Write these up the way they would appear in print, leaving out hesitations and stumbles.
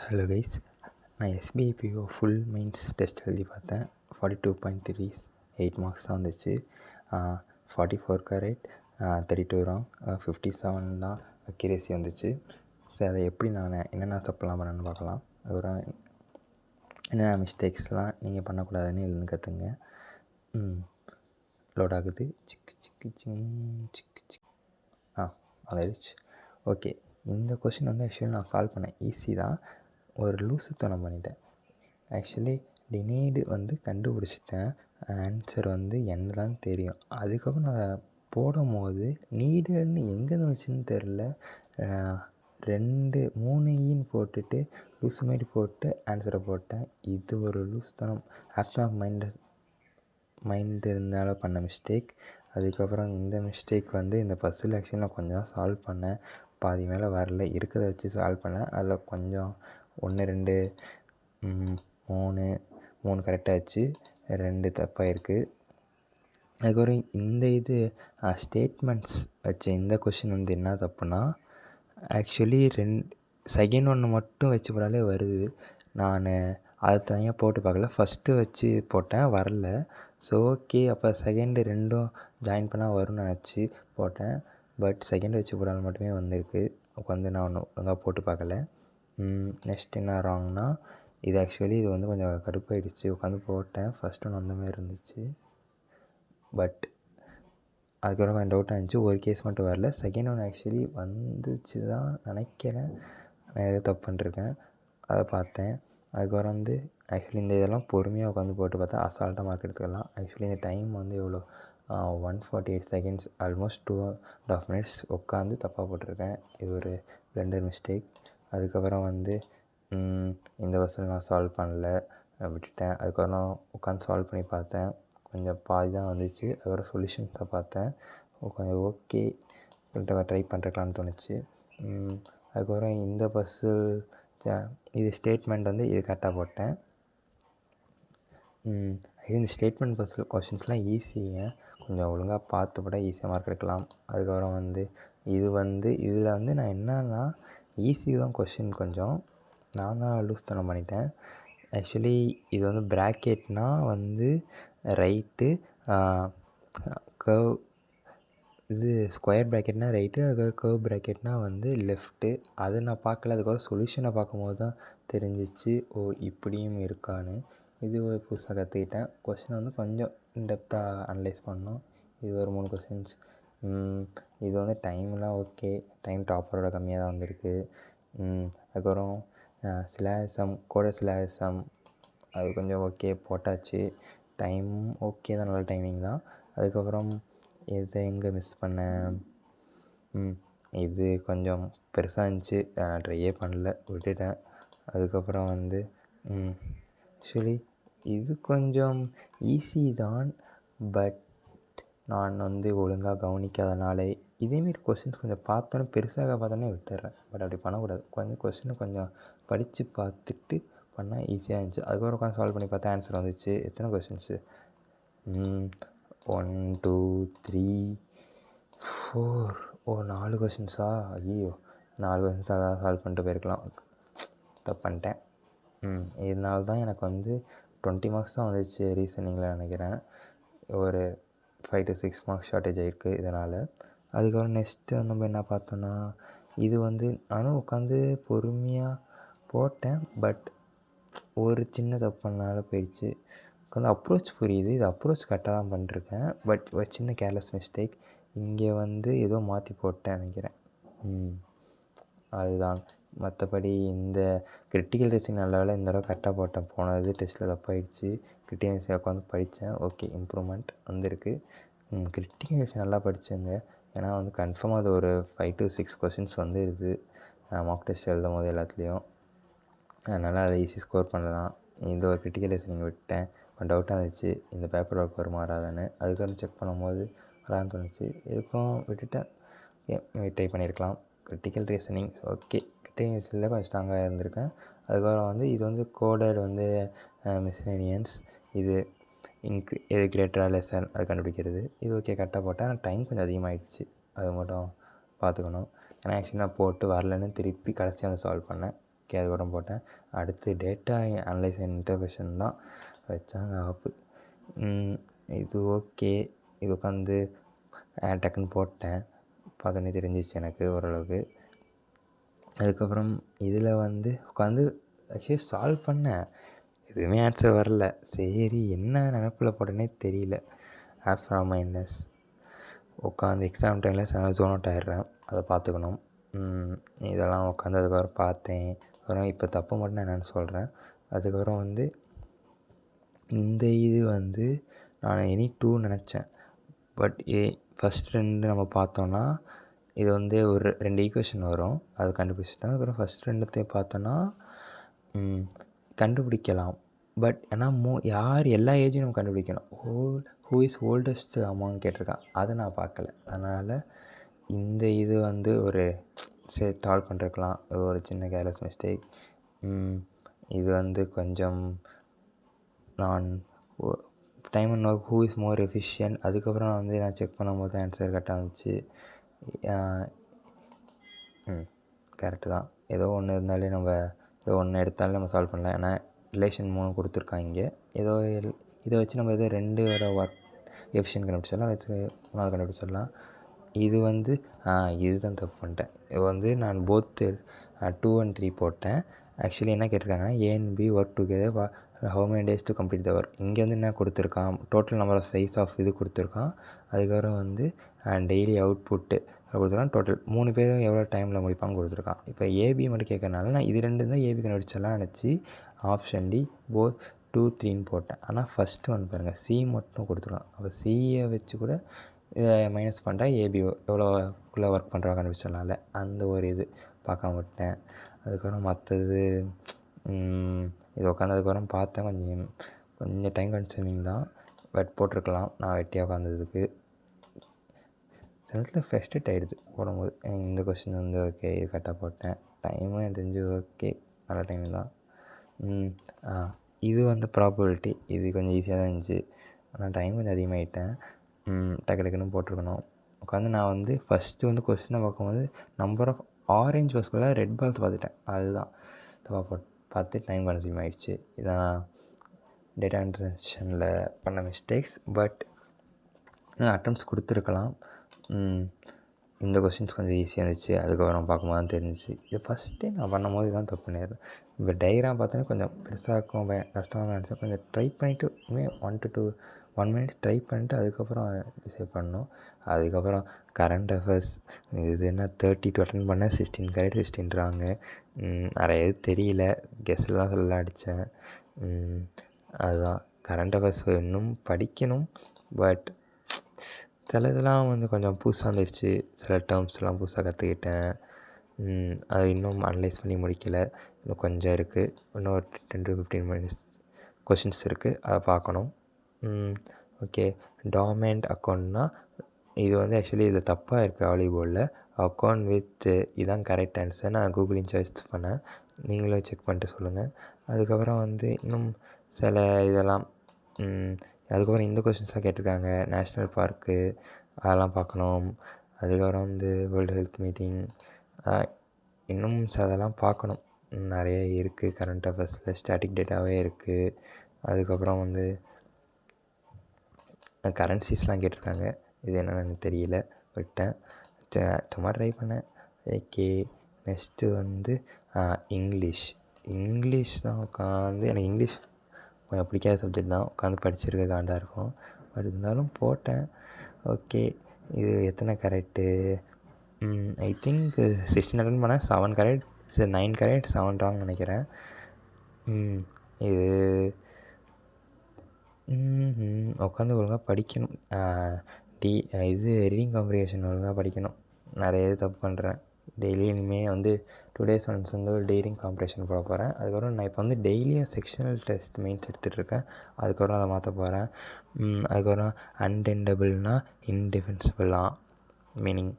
Hello guys, நான் SBI PO full mains test எழுதி பார்த்தேன். 42.3 8 மார்க்ஸ் தான் வந்துச்சு. 44 கரெக்ட், 32 ராங், 57 தான் அக்யூரேசி வந்துச்சு. ஸோ அதை எப்படி நான் என்னென்ன தப்புலாம் பண்ணேன்னு பார்க்கலாம். அதுக்கப்புறம் என்னென்ன மிஸ்டேக்ஸ்லாம் நீங்கள் பண்ணக்கூடாதுன்னு இதுன்னு கற்றுங்க. லோட் ஆகுது. சிக்கு சிக்கு சிக்கு சிக்கு அதாயிடுச்சு. ஓகே, இந்த கொஷின் வந்து ஆக்சுவலி நான் சால்வ் பண்ணேன். ஈஸி தான். ஒரு லூசுத்தனம் பண்ணிட்டேன். ஆக்சுவலி டினைடு வந்து கண்டுபிடிச்சிட்டேன். ஆன்சர் வந்து என்ன தான் தெரியும். அதுக்கப்புறம் நான் போடும்போது நீடுன்னு எங்கேருந்து வந்துச்சுன்னு தெரில. 2 3 ஈன்னு போட்டுட்டு லூஸு மாதிரி போட்டு ஆன்சரை போட்டேன். இது ஒரு லூசுத்தனம். ஆப்ஸ் ஆஃப் மைண்ட் இருந்தால பண்ண மிஸ்டேக். அதுக்கப்புறம் இந்த மிஸ்டேக் வந்து இந்த பஸ்ஸில் ஆக்சுவலி நான் கொஞ்சம் தான் சால்வ் பண்ணேன். பாதி மேலே வரல, இருக்கிறத வச்சு சால்வ் பண்ணேன். அதில் கொஞ்சம் 1 2 3 கரெக்டாகிடுச்சு, 2 தப்பாகிருக்கு. அதுக்கப்புறம் இந்த ஸ்டேட்மெண்ட்ஸ் வச்ச இந்த கொஷின் வந்து என்ன தப்புனா, ஆக்சுவலி செகண்ட் ஒன்று மட்டும் வச்சு போட்டாலே வருது. நான் அதை தனியாக போட்டு பார்க்கல, ஃபஸ்ட்டு வச்சு போட்டேன், வரல. ஸோ ஓகே, அப்போ செகண்டு 2ம் ஜாயின் பண்ணால் வரும்னு நினச்சி போட்டேன். பட் செகண்ட் வச்சு போட்டால் மட்டுமே வந்திருக்கு. வந்து நான் ஒழுங்காக போட்டு பார்க்கல. நெக்ஸ்ட் என்ன ராங்னா, இது ஆக்சுவலி இது வந்து கொஞ்சம் கடுப்பாயிடுச்சு. உட்காந்து போட்டேன், ஃபஸ்ட் ஒன்று அந்த மாதிரி இருந்துச்சு. பட் அதுக்கப்புறம் கொஞ்சம் டவுட்டாக இருந்துச்சு. ஒரு கேஸ் மட்டும் வரல. செகண்ட் ஒன்று ஆக்சுவலி வந்துச்சு தான் நினைக்கிறேன். நான் எதோ தப்பு பண்ணிருக்கேன், அதை பார்த்தேன். அதுக்கப்புறம் வந்து ஆக்சுவலி இந்த இதெல்லாம் பொறுமையாக உட்காந்து போட்டு பார்த்தா அசால்ட்டாக மார்க் எடுத்துக்கலாம். ஆக்சுவலி இந்த டைம் வந்து எவ்வளோ 148 செகண்ட்ஸ், ஆல்மோஸ்ட் 2.5 மினிட்ஸ் உட்காந்து தப்பாக போட்டிருக்கேன். இது ஒரு பிளண்டர் மிஸ்டேக். அதுக்கப்புறம் வந்து இந்த பஸ்ஸில் நான் சால்வ் பண்ணல, விட்டுட்டேன். அதுக்கப்புறம் உட்காந்து சால்வ் பண்ணி பார்த்தேன், கொஞ்சம் பாதி தான் வந்துச்சு. அதுக்கப்புறம் சொல்யூஷன்ஸை பார்த்தேன், கொஞ்சம் ஓகே ட்ரை பண்ணுறக்கலான்னு தோணுச்சு. அதுக்கப்புறம் இந்த பஸ்ஸு இது ஸ்டேட்மெண்ட் வந்து இது கரெக்டாக போட்டேன். இந்த ஸ்டேட்மெண்ட் பஸ்ஸில் கொஷின்ஸ்லாம் ஈஸிங்க, கொஞ்சம் ஒழுங்காக பார்த்து போட்டால் ஈஸியாக மார்க் எடுக்கலாம். அதுக்கப்புறம் வந்து இதில் வந்து நான் என்னன்னா, ஈஸி தான் கொஷின், கொஞ்சம் நான் தான் லூஸ்தனம் பண்ணிட்டேன். ஆக்சுவலி இது வந்து ப்ராக்கெட்னால் வந்து ரைட்டு, கர்வ் இது ஸ்கொயர் ப்ராக்கெட்னால் ரைட்டு, அதுக்கப்புறம் கர்வ் ப்ராக்கெட்னால் வந்து லெஃப்ட்டு. அதை நான் பார்க்கல. அதுக்கப்புறம் சொல்யூஷனை பார்க்கும்போது தான் தெரிஞ்சிச்சு, ஓ இப்படியும் இருக்கான்னு. இது ஒரு புதுசாக கற்றுக்கிட்டேன். கொஷினை வந்து கொஞ்சம் இன்டெப்த்தாக அனலைஸ் பண்ணோம். இது ஒரு 3 கொஷின்ஸ். இது வந்து டைம்லாம் ஓகே, டைம் டாப்பரோட கம்மியாக தான் வந்திருக்கு. அதுக்கப்புறம் சிலாசம் சிலாசம் அது கொஞ்சம் ஓகே போட்டாச்சு. டைம் ஓகே தான், நல்ல டைமிங் தான். அதுக்கப்புறம் இதை எங்கே மிஸ் பண்ணேன், இது கொஞ்சம் பெருசாக இருந்துச்சு, நான் ட்ரையே பண்ணல, விட்டுட்டேன். அதுக்கப்புறம் வந்து ஆக்சுவலி இது கொஞ்சம் ஈஸி தான். பட் நான் வந்து ஒழுங்காக கவனிக்காதனால இதேமாரி கொஷின்ஸ் கொஞ்சம் பார்த்தோன்னே பெருசாக பார்த்தோன்னே விட்டுடுறேன். பட் அப்படி பண்ணக்கூடாது. கொஞ்சம் கொஷினை கொஞ்சம் படித்து பார்த்துட்டு பண்ணால் ஈஸியாக இருந்துச்சு. அதுக்கப்புறம் உட்காந்து சால்வ் பண்ணி பார்த்தா ஆன்சர் வந்துச்சு. எத்தனை கொஷின்ஸு, 1 2 3 4 4 கொஷின்ஸா? ஐயோ, 4 கொஷின்ஸ் அதான் சால்வ் பண்ணிட்டு போயிருக்கலாம். தப்பு பண்ணிட்டேன். இதனால தான் எனக்கு வந்து 20 மார்க்ஸ் தான் வந்துச்சு ரீசனிங்கில் நினைக்கிறேன். ஒரு 5 to 6 மார்க்ஸ் ஷார்ட்டேஜ் ஆகிருக்கு இதனால். அதுக்கப்புறம் நெக்ஸ்ட்டு நம்ம என்ன பார்த்தோன்னா, இது வந்து நானும் உட்காந்து பொறுமையாக போட்டேன். பட் ஒரு சின்ன தப்பு பண்ணனால போயிடுச்சு. உட்காந்து அப்ரோச் புரியுது, இது அப்ரோச் கரெக்டாக தான் பண்ணிருக்கேன். பட் ஒரு சின்ன கேர்லெஸ் மிஸ்டேக். இங்கே வந்து ஏதோ மாற்றி போட்டேன் நினைக்கிறேன். அதுதான். மற்றபடி இந்த கிரிட்டிக்கல் ரீசனிங் நல்ல வேளை இந்த தடவை கரெக்டாக போட்டேன். போனது டெஸ்ட்டில் தப்பாயிடுச்சு. கிரிட்டிக்கல் ரீசனிங் உட்காந்து படித்தேன், ஓகே இம்ப்ரூவ்மெண்ட் வந்திருக்கு. கிரிட்டிக்கல் ரீசனிங் நல்லா படித்தேங்க. ஏன்னா வந்து கன்ஃபார்மாக அது ஒரு 5 to 6 கொஷின்ஸ் வந்து இருக்குது மார்க் டெஸ்ட் எழுதும் போது எல்லாத்துலேயும். அதனால் அதை ஈஸி ஸ்கோர் பண்ணலாம். இந்த ஒரு கிரிட்டிக்கல் ரீசனிங் விட்டேன். கொஞ்சம் டவுட்டாக இருந்துச்சு, இந்த பேப்பர் ஒர்க் வருமா வராதுன்னு. அதுக்கப்புறம் செக் பண்ணும்போது வரான்னு தோணுச்சு, இதுக்கும் விட்டுட்டேன். ட்ரை பண்ணியிருக்கலாம். கிரிட்டிக்கல் ரீசனிங் ஓகே, கிரிட்டிக்கல் ரீசனிங்கில் கொஞ்சம் ஸ்ட்ராங்காக இருந்திருக்கேன். அதுக்கப்புறம் வந்து இது வந்து கோடட் வந்து மிஸ்லேனியன்ஸ், இது இது கிரேட்டராக லெசன் அது கண்டுபிடிக்கிறது. இது ஓகே கரெக்டாக போட்டேன். ஆனால் டைம் கொஞ்சம் அதிகமாகிடுச்சு, அது மட்டும் பார்த்துக்கணும். ஏன்னா ஆக்சுவலி நான் போட்டு வரலன்னு திருப்பி கடைசியாக வந்து சால்வ் பண்ணேன். ஓகே அதுக்கப்புறம் போட்டேன். அடுத்து டேட்டா அனலைஸ் அண்ட் இன்டர்பிரேஷன் தான் வச்சாங்க ஆப்பு. இது ஓகே. இது உட்காந்து டக்குன்னு போட்டேன். பார்த்தோன்னே தெரிஞ்சிச்சு எனக்கு ஓரளவுக்கு. அதுக்கப்புறம் இதில் வந்து உட்காந்து ஆக்சுவலி சால்வ் பண்ணேன். எதுவுமே ஆன்சர் வரல. சரி என்ன நினப்பில் போட்டேன்னே தெரியல. ஆஃப்டர் மைனஸ் உட்காந்து எக்ஸாம் டைமில் ஜோன் அவுட் ஆகிடுறேன். அதை பார்த்துக்கணும். இதெல்லாம் உட்காந்து அதுக்கப்புறம் பார்த்தேன். அப்புறம் இப்போ தப்பு மட்டும் நான் என்னென்னு சொல்கிறேன். அதுக்கப்புறம் வந்து இந்த இது வந்து நான் எனி 2 நினச்சேன். பட் ஃபஸ்ட் 2 நம்ம பார்த்தோன்னா இது வந்து ஒரு 2 ஈக்குவேஷன் வரும். அது கண்டுபிடிச்சிட்டேன். அதுக்கப்புறம் ஃபஸ்ட் 2த்தையும் பார்த்தோன்னா கண்டுபிடிக்கலாம். பட் ஆனால் யார் எல்லா ஏஜையும் நம்ம கண்டுபிடிக்கணும். ஹூ இஸ் ஓல்டஸ்ட் அமான்னு கேட்டிருக்கான். அதை நான் பார்க்கல. அதனால் இந்த இது வந்து ஒரு சால்வ் பண்ணிருக்கலாம். ஒரு சின்ன கேர்லெஸ் மிஸ்டேக். இது வந்து கொஞ்சம் நான் time and work who is more efficient. அதுக்கப்புறம் வந்து நான் செக் பண்ணும்போது ஆன்சர் கரெக்டாக இருந்துச்சு. கரெக்டு தான். ஏதோ ஒன்று இருந்தாலே நம்ம ஏதோ ஒன்று எடுத்தாலே நம்ம சால்வ் பண்ணலாம். ஏன்னா ரிலேஷன் 3 கொடுத்துருக்காங்க. ஏதோ இதை வச்சு நம்ம ஏதோ 2ஓட ஒர்க் எஃபிஷியன்ட் கண்டுபிடிச்சிடலாம். அதை வச்சு 3 கண்டுபிடிச்சிடலாம். இது வந்து இதுதான் தப்பு பண்ணிட்டேன். இது வந்து நான் போத்து 2 and 3 போட்டேன். ஆக்சுவலி என்ன கேட்டிருக்காங்கன்னா A and B work together how many days to complete the work. இங்கே வந்து என்ன கொடுத்துருக்கான், total number of size of இது கொடுத்துருக்கான். அதுக்கப்புறம் வந்து டெய்லி அவுட்புட்டு கொடுத்துருக்கான். டோட்டல் 3 பேரும் எவ்வளோ டைமில் முடிப்பான்னு கொடுத்துருக்கான். இப்போ ஏபி மட்டும் கேட்கறனால நான் இது 2 தான் ஏபி கண்டுபிடிச்சலாம் நினச்சி ஆப்ஷன் டி 2, 3ன்னு போட்டேன். ஆனால் ஃபஸ்ட்டு ஒன்று பாருங்கள், சி மட்டும் கொடுத்துருக்கான். அப்போ சியை வச்சு கூட இதை மைனஸ் பண்ணிட்டா ஏபி எவ்வளோக்குள்ளே ஒர்க் பண்ணுறாங்க கண்டுபிடிச்சனால அந்த ஒரு இது பார்க்காம விட்டேன். அதுக்கப்புறம் மற்றது இது உட்காந்ததுக்கப்புறம் பார்த்தேன். கொஞ்சம் டைம் கன்சூமிங் தான். பட் போட்டிருக்கலாம் நான் வெட்டியாக உட்காந்ததுக்கு. சில நேரத்தில் ஃப்ரஸ்ட்ரேட் ஆகிடுது போடும்போது. இந்த கொஸ்டின் வந்து ஓகே இது கரெக்டாக போட்டேன். டைமும் எனக்கு தெரிஞ்சு ஓகே நல்ல டைம் தான். இது வந்து ப்ராபபிலிட்டி. இது கொஞ்சம் ஈஸியாக தான் இருந்துச்சு. ஆனால் டைம் கொஞ்சம் அதிகமாகிட்டேன். டக்கு டக்குன்னு போட்டிருக்கணும். உட்காந்து நான் வந்து ஃபஸ்ட்டு வந்து கொஸ்டினை பார்க்கும்போது நம்பர் ஆஃப் ஆரஞ்ச் பால்ஸ்குள்ளே ரெட் பால்ஸ் பார்த்துட்டேன். அதுதான் தப்பாக பார்த்து டைம் கன்சியூம் ஆகிடுச்சு. இதான் டேட்டா இன்டர்செக்ஷனில் பண்ண மிஸ்டேக்ஸ். பட் அட்டம்ப்ட்ஸ் கொடுத்துருக்கலாம். இந்த கொஸ்டின்ஸ் கொஞ்சம் ஈஸியாக இருந்துச்சு. அதுக்கப்புறம் பார்க்கும்போது தான் தெரிஞ்சிச்சு. இது ஃபஸ்ட் டைம் நான் பண்ணும்போது தான் தப்பு பண்ணிடுறேன். இப்போ டயக்ராம் பார்த்தோன்னே கொஞ்சம் பெருசாக இருக்கும், கஷ்டமாக நினச்சேன். கொஞ்சம் ட்ரை பண்ணிவிட்டு 1 minute ட்ரை பண்ணிட்டு அதுக்கப்புறம் டிசைட் பண்ணணும். அதுக்கப்புறம் கரண்ட் அஃபேர்ஸ் இது என்ன 32 அட்டன் பண்ணேன். 16 கரெக்ட் 16றாங்க. நிறைய இது தெரியல, கெஸ்ஸில் தான் சொல்ல அடித்தேன். அதுதான் கரண்ட் அஃபேர்ஸ் இன்னும் படிக்கணும். பட் சில இதெல்லாம் வந்து கொஞ்சம் புதுசாக இருந்துச்சு. சில டேர்ம்ஸ்லாம் புதுசாக கற்றுக்கிட்டேன். அது இன்னும் அனலைஸ் பண்ணி முடிக்கலை. இன்னும் கொஞ்சம் இருக்குது. இன்னும் ஒரு 10 to 15 minutes கொஷின்ஸ் இருக்குது. அதை பார்க்கணும். ஓகே, டார்மெண்ட் அக்கௌண்ட்னா இது வந்து ஆக்சுவலி இது தப்பாக இருக்குது வாலிபாலில். அக்கௌண்ட் வித் இதுதான் கரெக்ட் ஆன்சர். நான் கூகுளில் சர்ச் பண்ணேன். நீங்களும் செக் பண்ணிட்டு சொல்லுங்கள். அதுக்கப்புறம் வந்து இன்னும் சில இதெல்லாம் அதுக்கப்புறம் இந்த கொஷின்ஸ்லாம் கேட்டிருக்காங்க. நேஷ்னல் பார்க்கு அதெல்லாம் பார்க்கணும். அதுக்கப்புறம் வந்து வேர்ல்டு ஹெல்த் மீட்டிங் இன்னும் அதெல்லாம் பார்க்கணும். நிறைய இருக்குது. கரண்ட் அஃபேர்ஸில் ஸ்டாட்டிக் டேட்டாவே இருக்குது. அதுக்கப்புறம் வந்து கரன்சிஸ்லாம் கேட்டிருக்காங்க. இது என்னென்னு எனக்கு தெரியல, விட்டேன். சும்மா ட்ரை பண்ணேன். ஓகே, நெக்ஸ்ட்டு வந்து இங்கிலீஷ் தான் உட்காந்து எனக்கு இங்கிலீஷ் கொஞ்சம் பிடிக்காத சப்ஜெக்ட் தான். உட்காந்து படிச்சிருக்க காண்டாக இருக்கும். பட் இருந்தாலும் போட்டேன். ஓகே, இது எத்தனை கரெக்டு? ஐ திங்க் 16 அட்டன் பண்ணேன். 7 கரெக்ட், 9 கரெக்ட், 7 ராங் நினைக்கிறேன். இது உட்காந்து ஒழுங்காக படிக்கணும். இது ரீடிங் காம்ப்ரிஹென்ஷன் ஒழுங்காக படிக்கணும். நிறைய இது தப்பு பண்ணுறேன். டெய்லி இனிமேல் வந்து 2 days ஒன்ஸ் வந்து ஒரு ரீடிங் காம்ப்ரிஹென்ஷன் போட போகிறேன். அதுக்கப்புறம் நான் இப்போ வந்து டெய்லியும் செக்ஷனல் டெஸ்ட் மெயின்ஸ் எடுத்துகிட்ருக்கேன். அதுக்கப்புறம் அதை மாற்ற போகிறேன். அதுக்கப்புறம் அன்டெண்டபிள்னா இன்டிஃபென்சிபிளாக மீனிங்,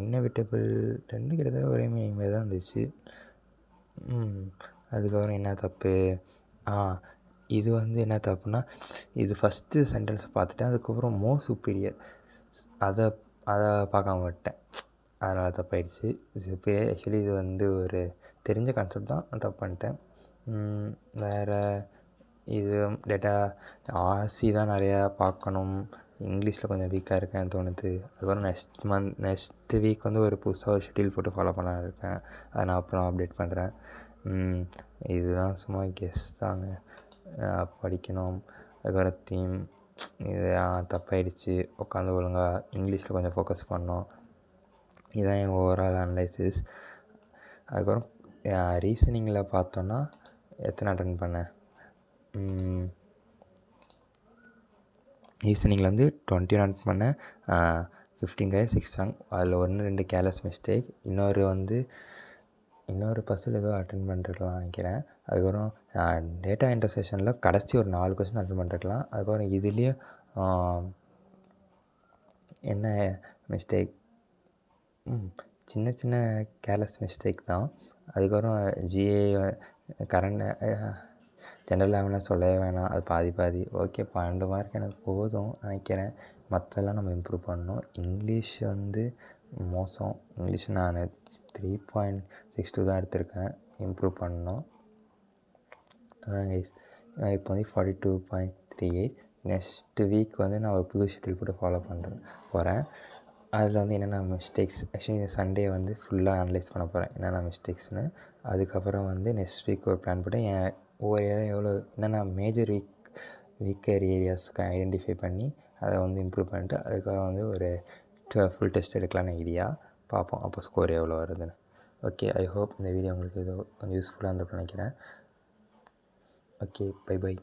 இன்னவிட்டபிள் 2 கிட்டத்தட்ட ஒரே மீனிங் மாதிரி தான் இருந்துச்சு. அதுக்கப்புறம் என்ன தப்பு? இது வந்து என்ன தப்புனா, இது ஃபஸ்ட்டு சென்டென்ஸை பார்த்துட்டேன். அதுக்கப்புறம் மோர் சுப்பீரியர் அதை பார்க்காம விட்டேன். அதனால் தப்பாயிடுச்சு. இது ஆக்சுவலி இது வந்து ஒரு தெரிஞ்ச கான்செப்ட் தான், நான் தப்பு பண்ணிட்டேன். வேறு இது டேட்டா ஆர்சி தான் நிறையா பார்க்கணும். இங்கிலீஷில் கொஞ்சம் வீக்காக இருக்கேன்னு தோணுது. அதுக்கப்புறம் நெக்ஸ்ட் வீக் வந்து ஒரு புதுசாக ஒரு ஷெட்யூல் போட்டு ஃபாலோ பண்ணலான்னு இருக்கேன். அதை நான் அப்புறம் அப்டேட் பண்ணுறேன். இதுதான் சும்மா கெஸ் தாங்க. படிக்கணும். அதுக்கப்புறம் தீம் இது தப்பாயிடுச்சு. உட்காந்து ஒழுங்காக இங்கிலீஷில் கொஞ்சம் ஃபோக்கஸ் பண்ணோம். இதுதான் என் ஓவரால் அனலைசிஸ். அதுக்கப்புறம் ரீசனிங்கில் பார்த்தோன்னா எத்தனை அட்டன் பண்ணேன்? ரீசனிங்கில் வந்து 20 அட்டன் பண்ணேன். 15 கைஸ் 6 ராங். அதில் 1-2 கேர்லெஸ் மிஸ்டேக். இன்னொரு பசில் ஏதோ அட்டன் பண்ணிருக்கலாம்னு நினைக்கிறேன். அதுக்கப்புறம் டேட்டா இன்டர்செக்ஷனில் கடைசி ஒரு 4 கொஸ்டின் அட்டன் பண்ணிருக்கலாம். அதுக்கப்புறம் இதுலேயும் என்ன மிஸ்டேக், சின்ன சின்ன கேர்லெஸ் மிஸ்டேக் தான். அதுக்கப்புறம் ஜிஏ கரண்ட் ஜென்ரல் அவேர்னஸ் சொல்லவே வேணாம், அது பாதி ஓகே. 12 மார்க் எனக்கு போதும் நினைக்கிறேன். மற்றெல்லாம் நம்ம இம்ப்ரூவ் பண்ணணும். இங்கிலீஷ் வந்து மோசம். இங்கிலீஷ் நான் 3.62 தான் எடுத்திருக்கேன். இம்ப்ரூவ் பண்ணணும். அதான் கைஸ், இப்போ வந்து 42.38. நெக்ஸ்ட்டு வீக் வந்து நான் ஒரு புது ஷெட்யூல் போட்டு ஃபாலோ போகிறேன். அதில் வந்து என்னென்ன மிஸ்டேக்ஸ், ஆக்சுவலி சண்டே வந்து ஃபுல்லாக அனலைஸ் பண்ண போகிறேன் என்னென்ன மிஸ்டேக்ஸ்னு. அதுக்கப்புறம் வந்து நெக்ஸ்ட் வீக் ஒரு பிளான் போட்டு ஒவ்வொரு ஏரியா என்னென்ன மேஜர் வீக்கர் ஏரியாஸ்க்கு ஐடென்டிஃபை பண்ணி அதை வந்து இம்ப்ரூவ் பண்ணிட்டு அதுக்கப்புறம் வந்து ஒரு ஃபுல் டெஸ்ட் எடுக்கலான்னு ஐடியா. பார்ப்போம் அப்போ ஸ்கோர் எவ்வளோ வருதுன்னு. ஓகே, ஐ ஹோப் இந்த வீடியோ உங்களுக்கு ஏதோ கொஞ்சம் யூஸ்ஃபுல்லாக இருந்திருக்கும்னு நினைக்கிறேன். Okay, by.